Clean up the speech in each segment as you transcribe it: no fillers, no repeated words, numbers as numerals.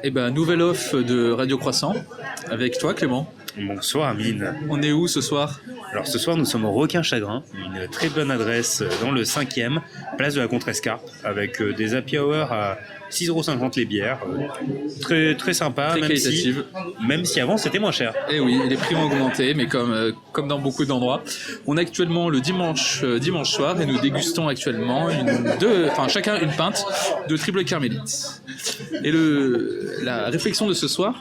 Eh ben, nouvelle off de Radio Croissant avec toi, Clément. Bonsoir Amine. On est où ce soir? Alors ce soir nous sommes au Requin Chagrin, une très bonne adresse dans le 5e, place de la Contrescarpe, avec des happy hour à 6,50€ les bières. Très, très sympa, Très qualitative. Même si avant c'était moins cher. Eh oui, les prix ont augmenté, mais comme dans beaucoup d'endroits. On est actuellement le dimanche soir et nous dégustons actuellement chacun une pinte de triple carmélite. Et la réflexion de ce soir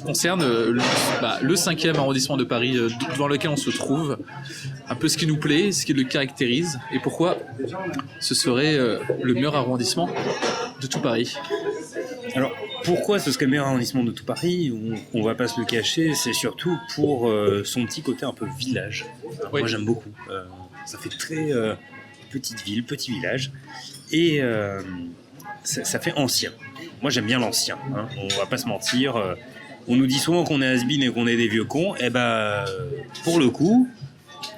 concerne le 5e arrondissement de Paris dans lequel on se trouve, un peu ce qui nous plaît, ce qui le caractérise et pourquoi ce serait le meilleur arrondissement de tout Paris. Alors pourquoi ce serait le meilleur arrondissement de tout Paris? On va pas se le cacher, c'est surtout pour son petit côté un peu village. Oui. Moi j'aime beaucoup, ça fait très petite ville, petit village et ça fait ancien. Moi j'aime bien l'ancien, hein. On va pas se mentir. On nous dit souvent qu'on est has-been et qu'on est des vieux cons. Et pour le coup,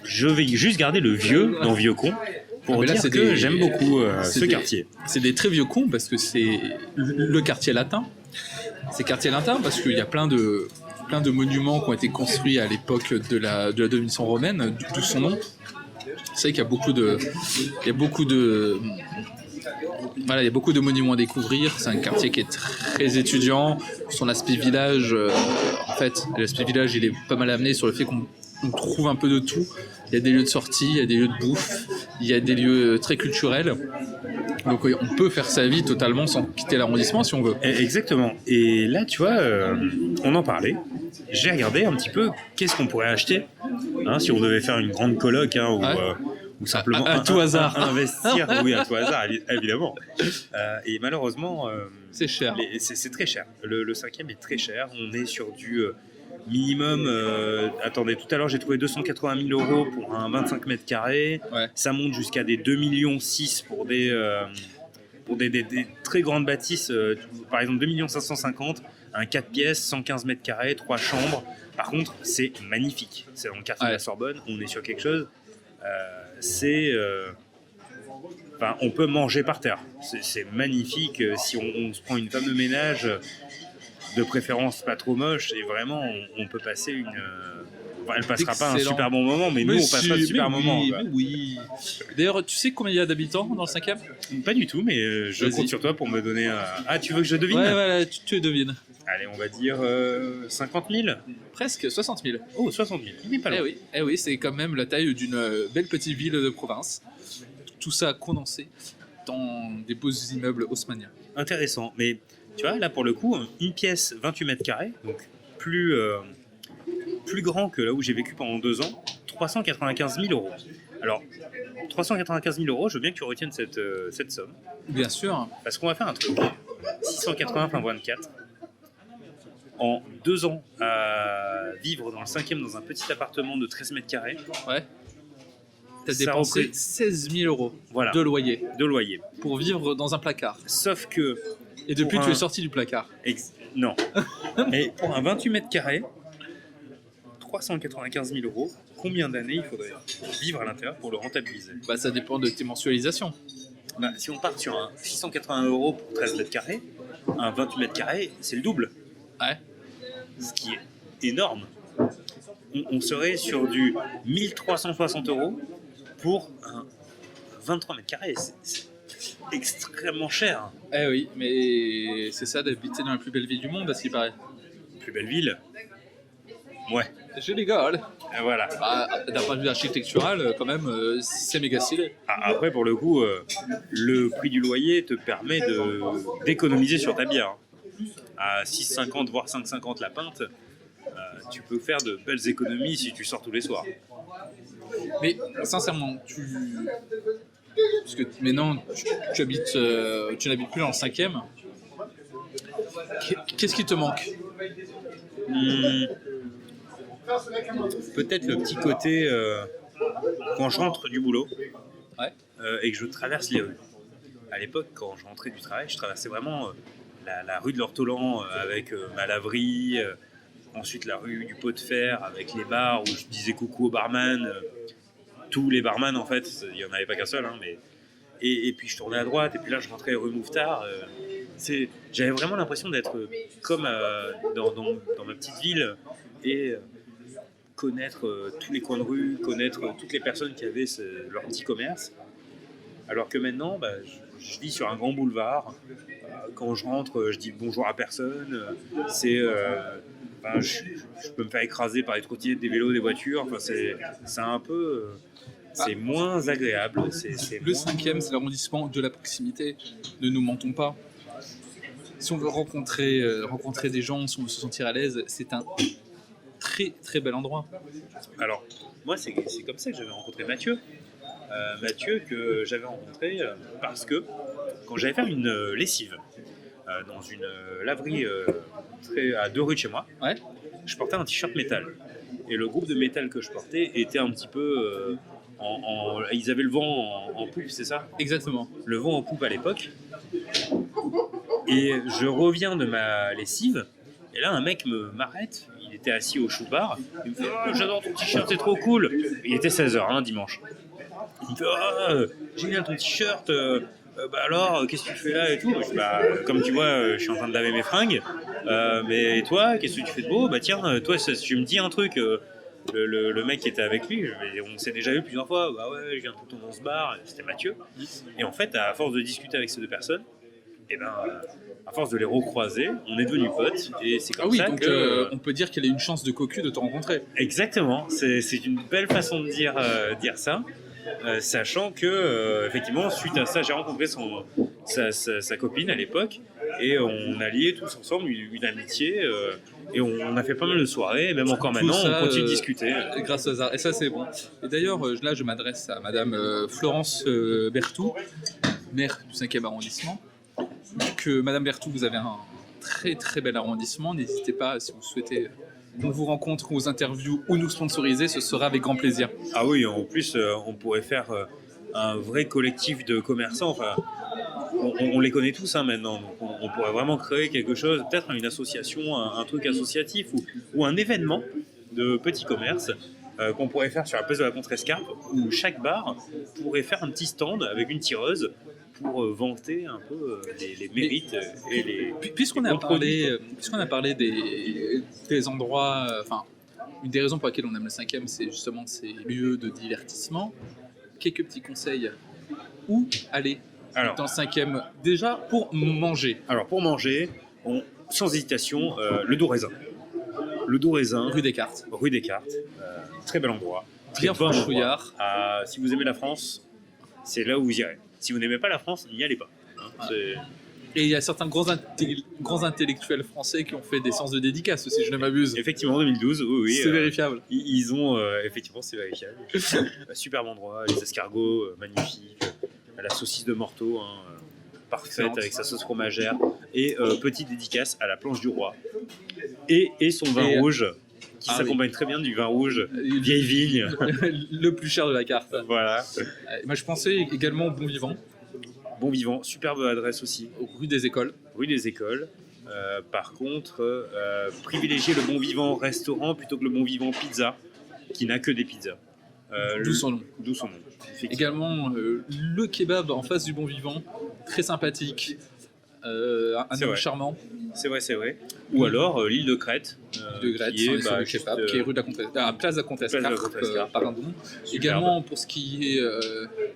je vais juste garder le vieux dans vieux con pour dire que j'aime beaucoup ce quartier. C'est des très vieux cons parce que c'est le quartier latin. C'est quartier latin parce qu'il y a plein de monuments qui ont été construits à l'époque de la domination romaine, d'où son nom. C'est vrai qu'il y a beaucoup de monuments à découvrir. C'est un quartier qui est très étudiant. Son aspect village, l'aspect village, il est pas mal amené sur le fait qu'on trouve un peu de tout. Il y a des lieux de sortie, il y a des lieux de bouffe, il y a des lieux très culturels. Donc on peut faire sa vie totalement sans quitter l'arrondissement si on veut. Exactement. Et là, tu vois, on en parlait. J'ai regardé un petit peu qu'est-ce qu'on pourrait acheter, hein, si on devait faire une grande coloc, hein, ou simplement à tout hasard. Investir. Oui, à tout hasard, évidemment. Et malheureusement, c'est cher. C'est très cher. Le 5e est très cher. On est sur du minimum. Attendez, tout à l'heure j'ai trouvé 280 000 € pour un 25 mètres carrés. Ouais. Ça monte jusqu'à des 2,6 millions pour des très grandes bâtisses. Par exemple 2 550 000, un 4 pièces, 115 mètres carrés, 3 chambres. Par contre, c'est magnifique. C'est dans le quartier de la Sorbonne. On est sur quelque chose. On peut manger par terre. C'est magnifique. Si on se prend une femme de ménage, de préférence pas trop moche, et vraiment on peut passer elle passera pas un super bon moment, mais nous on passera un super moment. Oui. D'ailleurs, tu sais combien il y a d'habitants dans le 5e? Pas du tout, mais je compte sur toi pour me donner un... Ah, tu veux que je devine? Ouais, tu devines. Allez, on va dire 50 000. Presque 60 000. Oh, 60 000, il n'est pas loin. Eh oui, c'est quand même la taille d'une belle petite ville de province. Tout ça condensé dans des beaux immeubles haussmanniens. Intéressant, mais tu vois, là pour le coup, une pièce 28 mètres carrés, donc plus grand que là où j'ai vécu pendant 2 ans, 395 000 €. Alors, 395 000 €, je veux bien que tu retiennes cette somme. Bien sûr. Parce qu'on va faire un truc. 680 x 24. En 2 ans, à vivre dans le 5e dans un petit appartement de 13 mètres carrés. Ouais. T'as dépensé 16 000 € de loyer. De loyer. Pour vivre dans un placard. Sauf que... Et depuis, tu es sorti du placard. Non. Mais pour un 28 mètres carrés, 395 000 €, combien d'années il faudrait vivre à l'intérieur pour le rentabiliser? Ça dépend de tes mensualisations. Si on part sur un 680 € pour 13 mètres carrés, un 28 mètres carrés, c'est le double. Ouais. Ce qui est énorme. On serait sur du 1360 € pour un 23 mètres carrés. C'est extrêmement cher. Eh oui, mais c'est ça d'habiter dans la plus belle ville du monde, à ce qui paraît. Plus belle ville? Ouais. Je rigole. Et voilà. D'un point de vue architectural, quand même, c'est méga stylé. Après, pour le coup, le prix du loyer te permet d'économiser sur ta bière. À 6,50 voire 5,50 la pinte, tu peux faire de belles économies si tu sors tous les soirs. Mais sincèrement, parce que maintenant tu n'habites plus dans le 5e. Qu'est-ce qui te manque? Peut-être le petit côté quand je rentre du boulot, ouais. Et que je traverse les rues. À l'époque, quand je rentrais du travail, je traversais vraiment la rue de l'Ortolan avec ma laverie, ensuite la rue du Pot de Fer avec les bars où je disais coucou aux barman. Tous les barman, en fait, il n'y en avait pas qu'un seul, hein, mais... Et puis je tournais à droite, et puis là je rentrais rue Mouffetard. J'avais vraiment l'impression d'être comme dans ma petite ville et connaître tous les coins de rue, connaître toutes les personnes qui avaient leur petit commerce. Alors que maintenant, je vis sur un grand boulevard. Quand je rentre, je dis bonjour à personne. Je peux me faire écraser par les trottinettes, des vélos, des voitures. Enfin, c'est un peu... c'est moins agréable. Le 5e, c'est l'arrondissement de la proximité. Ne nous mentons pas. Si on veut rencontrer des gens, si on veut se sentir à l'aise, c'est un très très bel endroit. Alors, moi, c'est comme ça que j'avais rencontré Mathieu. Mathieu que j'avais rencontré parce que quand j'allais faire une lessive dans une laverie à 2 rues de chez moi, Ouais. Je portais un t-shirt métal. Et le groupe de métal que je portais était un petit peu... ils avaient le vent en poupe, c'est ça ? Exactement. Le vent en poupe à l'époque. Et je reviens de ma lessive, et là un mec m'arrête, il était assis au chou-bar, il me fait « Oh, j'adore ton t-shirt, c'est trop cool !» Il était 16h, dimanche. Il me fait « Oh, génial ton t-shirt, alors, qu'est-ce que tu fais là et tout ?» Je dis « Comme tu vois, je suis en train de laver mes fringues, mais toi, qu'est-ce que tu fais de beau ? Tiens, toi, tu me dis un truc. » Le mec qui était avec lui, on s'est déjà vu plusieurs fois. Bah ouais, je viens tout le temps dans ce bar. C'était Mathieu. Et en fait, à force de discuter avec ces deux personnes, à force de les recroiser, on est devenus potes. Et c'est comme ça donc, que on peut dire qu'elle a une chance de cocu de te rencontrer. Exactement. C'est une belle façon de dire ça. Sachant que effectivement, suite à ça, j'ai rencontré sa copine à l'époque et on a lié tous ensemble une amitié et on a fait pas mal de soirées et même encore maintenant ça, on continue de discuter. Grâce au hasard. Et ça, c'est bon. Et d'ailleurs, là, je m'adresse à Madame Florence Berthoud, maire du 5e arrondissement. Que Madame Berthoud, vous avez un très très bel arrondissement. N'hésitez pas, si vous souhaitez qu'on vous rencontre, vous interview ou nous sponsoriser, ce sera avec grand plaisir. Ah oui, en plus, on pourrait faire un vrai collectif de commerçants. Enfin, on les connaît tous maintenant. Donc on pourrait vraiment créer quelque chose, peut-être une association, un truc associatif ou un événement de petits commerces qu'on pourrait faire sur la place de la Contrescarpe, où chaque bar pourrait faire un petit stand avec une tireuse pour vanter un peu les mérites et les... Puisqu'on a parlé des endroits... Enfin, une des raisons pour lesquelles on aime le 5e, c'est justement ces lieux de divertissement. Quelques petits conseils. Où aller dans le 5e, déjà pour manger? Alors, pour manger, sans hésitation, le Doux Raisin. Le Doux Raisin. Rue Descartes. Rue Descartes. Très bel endroit. Bien franchouillard. Si vous aimez la France, c'est là où vous irez. Si vous n'aimez pas la France, n'y allez pas. Et il y a certains grands intellectuels français qui ont fait des séances de dédicaces, si je ne m'abuse. Effectivement, en 2012, oui. C'est vérifiable. Ils ont, effectivement, c'est vérifiable. Superbe endroit, les escargots, magnifiques. La saucisse de Morteau, parfaite. Excellente. Avec sa sauce fromagère. Et petite dédicace à la planche du roi. Et son vin rouge, qui s'accompagne très bien du vin rouge, vieille vigne. Le plus cher de la carte. Voilà. Moi, je pensais également au Bon Vivant. Bon Vivant, superbe adresse aussi. Rue des Écoles. Rue des Écoles. Par contre, privilégier le Bon Vivant restaurant plutôt que le Bon Vivant pizza, qui n'a que des pizzas. D'où son nom. Également, le kebab en face du Bon Vivant, très sympathique. Un homme charmant. C'est vrai. Ou alors l'île de Crète, qui est rue de la Contrescarpe, place de la Contrescarpe, pardon. Également pour ce qui est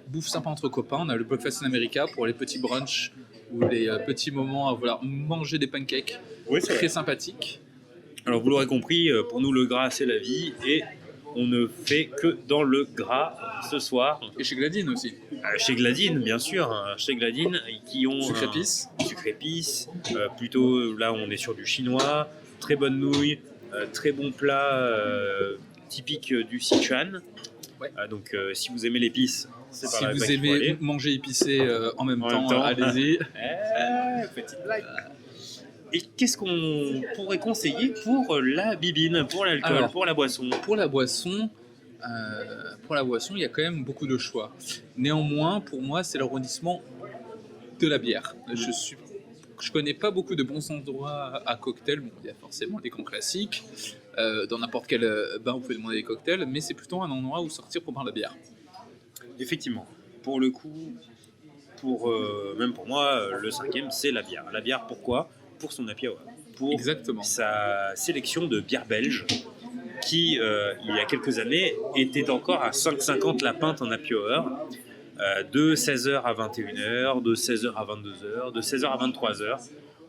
bouffe sympa entre copains, on a le Breakfast in America pour les petits brunchs ou les petits moments à vouloir manger des pancakes, très sympathiques. Alors vous l'aurez compris, pour nous le gras c'est la vie et on ne fait que dans le gras ce soir. Et chez Gladine aussi. Chez Gladine, bien sûr. Chez Gladine, qui ont... Sucre épice. Plutôt, là, on est sur du chinois. Très bonne nouille. Très bon plat typique du Sichuan. Ouais. Donc, si vous aimez l'épice, c'est par là que vous aimez manger épicé en même temps, allez-y. Petite blague. Et qu'est-ce qu'on pourrait conseiller pour la bibine, pour l'alcool, pour la boisson ? Pour la boisson, il y a quand même beaucoup de choix. Néanmoins, pour moi, c'est l'arrondissement de la bière. Je connais pas beaucoup de bons endroits à cocktail. Bon, il y a forcément les grands classiques. Dans n'importe quel bar, vous pouvez demander des cocktails, mais c'est plutôt un endroit où sortir pour boire la bière. Effectivement. Pour le coup, même pour moi, le cinquième, c'est la bière. La bière, pourquoi ? Pour son happy hour. Pour Exactement. sa sélection de bières belges qui, il y a quelques années, était encore à 5,50 la pinte en happy hour, de 16h à 21h, de 16h à 22h, de 16h à 23h.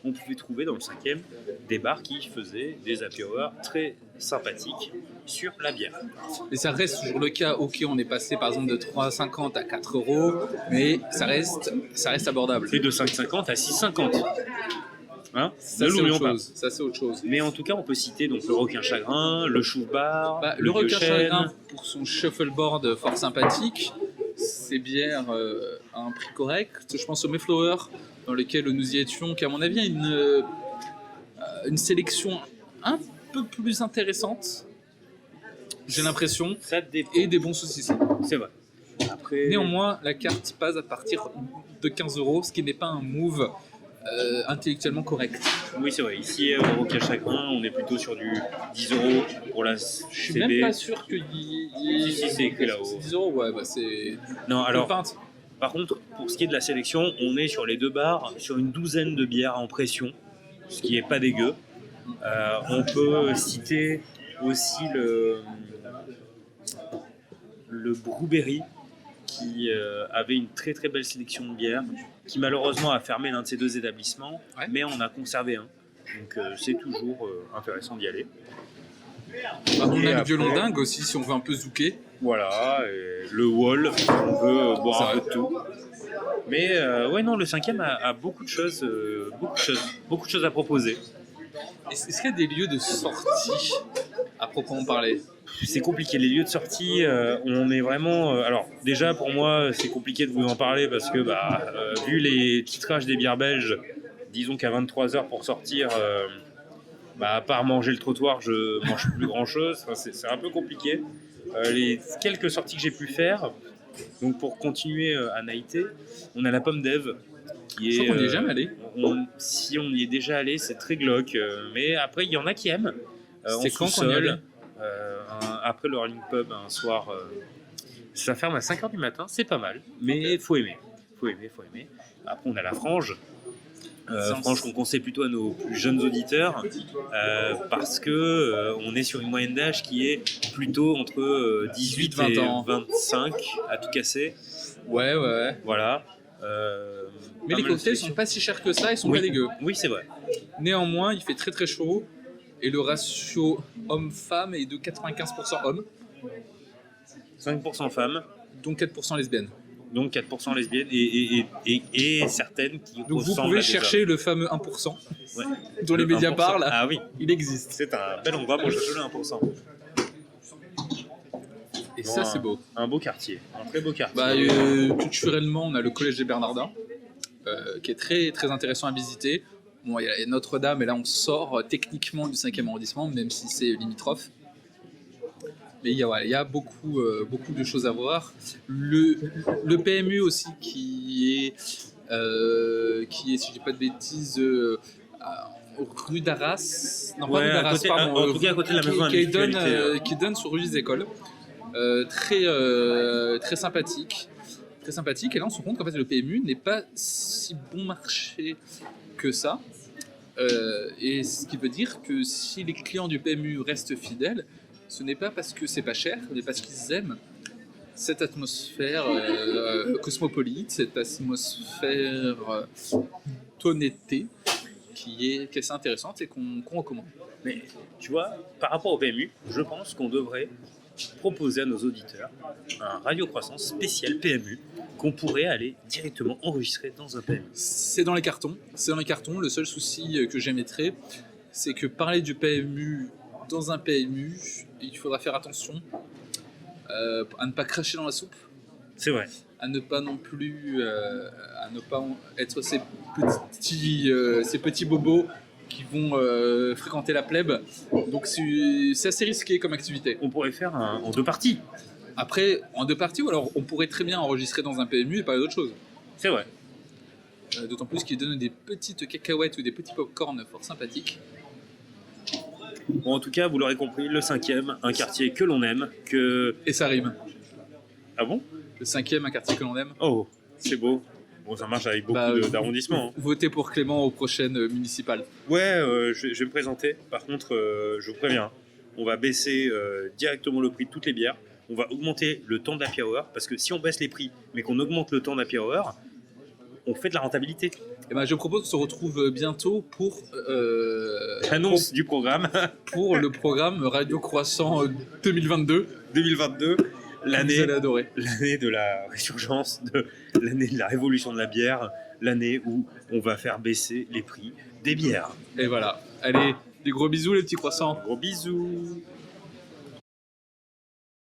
On pouvait trouver dans le cinquième des bars qui faisaient des happy hours très sympathiques sur la bière. Et ça reste toujours le cas. Ok, on est passé par exemple de 3,50 à 4 euros, mais ça reste abordable. Et de 5,50 à 6,50. Hein, Ça, ne c'est l'oublions autre pas. chose. Ça, c'est autre chose. Mais en tout cas, on peut citer donc le requin chagrin, le chou bar, Le requin Vieux chagrin, chêne. pour son shuffleboard fort sympathique, ces bières à un prix correct. Je pense au Mayflower, dans lequel nous y étions, qui à mon avis a une sélection un peu plus intéressante, j'ai l'impression, Ça dépend. et des bons saucissons. C'est vrai. Après, Néanmoins, la carte passe à partir de 15 euros, ce qui n'est pas un move intellectuellement correct. oui, c'est vrai. Ici, au requin chagrin, on est plutôt sur du 10 euros pour la Je suis CB. même pas sûr qu'il y ait... Si, c'est écrit là-haut. C'est 10 euros, ouais, bah c'est... Non, Une alors, pinte. par contre, pour ce qui est de la sélection, on est sur les deux bars, sur une douzaine de bières en pression, ce qui est pas dégueu. On peut citer aussi le Brewberry, qui avait une très très belle sélection de bières, qui malheureusement a fermé l'un de ses deux établissements, Ouais. mais on a conservé un. Donc c'est toujours intéressant d'y aller. On Et a le après- violon dingue aussi, si on veut un peu zouker. Voilà, et le wall, si on veut boire C'est un peu de tout. Mais ouais, non, le cinquième a beaucoup de choses à proposer. Est-ce qu'il y a des lieux de sortie à proprement parler? C'est compliqué, les lieux de sortie, on est vraiment... alors déjà pour moi c'est compliqué de vous en parler parce que vu les titrages des bières belges, disons qu'à 23h pour sortir, à part manger le trottoir, je mange plus grand chose, enfin, c'est un peu compliqué. Les quelques sorties que j'ai pu faire, donc pour continuer à Naïté, on a la Pomme d'Ève qui est... Je crois qu'on n'y est jamais allé. Si on y est déjà allé, c'est très glauque, mais après il y en a qui aiment. C'est en quand qu'on y sous-sol, allait après le Rolling Pub un soir, ça ferme à 5h du matin, c'est pas mal, mais faut aimer. Après on a la Frange. Frange qu'on conseille plutôt à nos plus jeunes auditeurs parce que on est sur une moyenne d'âge qui est plutôt entre 18 20 et ans. 25 à tout casser. Ouais. Voilà. Mais les cocktails sont pas si chers que ça, ils sont pas dégueux. Oui, c'est vrai. Néanmoins, il fait très très chaud et le ratio homme-femme est de 95% hommes, 5% femmes, donc 4% lesbiennes. donc 4% lesbiennes et certaines qui Donc vous ressemblent pouvez à des chercher le fameux 1% hommes. Ouais. dont les Le médias 1%. parlent, Ah oui, il existe. c'est un bel endroit pour chercher le 1%. Et ça, c'est beau. Un beau quartier, un très beau quartier. Culturellement, on a le collège des Bernardins, qui est très, très intéressant à visiter. Bon, il y a Notre-Dame, et là, on sort techniquement du 5e arrondissement, même si c'est limitrophe. Mais il y a beaucoup de choses à voir. Le PMU aussi, qui est, si je dis pas de bêtises, rue d'Arras. Non, pas Ouais, rue à d'Arras, côté- pardon. en tout cas, à côté de la maison à qui mutualité, qui donne sur rue des Écoles. Très sympathique. Très sympathique. Et là, on se rend compte qu'en fait, le PMU n'est pas si bon marché que ça. Et ce qui veut dire que si les clients du PMU restent fidèles, ce n'est pas parce que c'est pas cher, mais parce qu'ils aiment cette atmosphère cosmopolite, cette atmosphère d'honnêteté qui est assez intéressante et qu'on recommande. Mais tu vois, par rapport au PMU, je pense qu'on devrait proposer à nos auditeurs un Radio Croissance spécial PMU qu'on pourrait aller directement enregistrer dans un PMU. C'est dans les cartons. Le seul souci que j'émettrais, c'est que parler du PMU dans un PMU, il faudra faire attention à ne pas cracher dans la soupe, C'est vrai. à ne pas non plus être ces petits bobos qui vont fréquenter la plèbe. Donc c'est assez risqué comme activité. On pourrait faire en deux parties. Après, en deux parties, ou alors on pourrait très bien enregistrer dans un PMU et parler d'autre chose. C'est vrai. D'autant plus qu'ils donnent des petites cacahuètes ou des petits pop-corn fort sympathiques. Bon, en tout cas, vous l'aurez compris, le 5e, un quartier que l'on aime, que... Et ça rime. Ah bon? Le 5e, un quartier que l'on aime. Oh, c'est beau. Bon, ça marche avec beaucoup Bah, d'arrondissements. Hein. Votez pour Clément aux prochaines municipales. Ouais, je vais me présenter. Par contre, je vous préviens, on va baisser directement le prix de toutes les bières. On va augmenter le temps d'happy hour, parce que si on baisse les prix, mais qu'on augmente le temps d'happy hour, on fait de la rentabilité. Et ben, je propose qu'on se retrouve bientôt pour Annonce du programme pour le programme Radio Croissant 2022. 2022, Vous l'année allez adorer. de la résurgence, l'année de la révolution de la bière, l'année où on va faire baisser les prix des bières. Et voilà. Allez, des gros bisous les petits croissants. Gros bisous.